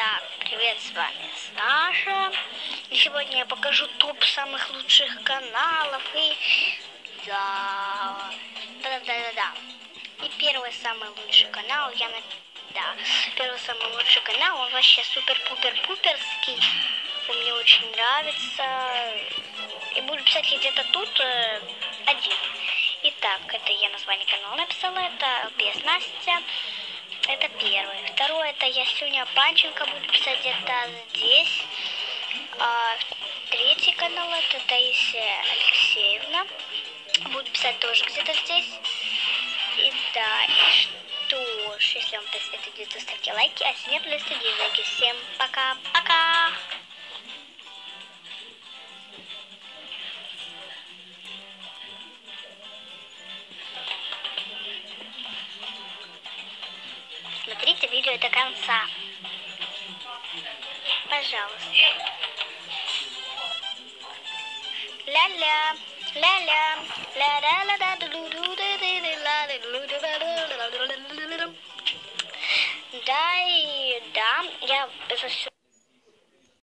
Так, привет, с вами Саша. И сегодня я покажу топ самых лучших каналов. И да. И первый самый лучший канал первый самый лучший канал, он вообще супер-пупер-пуперский. Он мне очень нравится. И буду писать где-то тут один. Итак, это я название канала написала, это PS Настя. Это первый. Второй, это я Сюня Панченко, буду писать где-то здесь. Третий канал, это Таисия Алексеевна. Буду писать тоже где-то здесь. И да, и что ж, если вам это видео, ставьте лайки, а если нет, ставьте дизлайки. Всем пока-пока! Смотрите видео до конца. Пожалуйста. Ля-ля, ля-ля, ля-ля-ля-ля, да, и да, я это все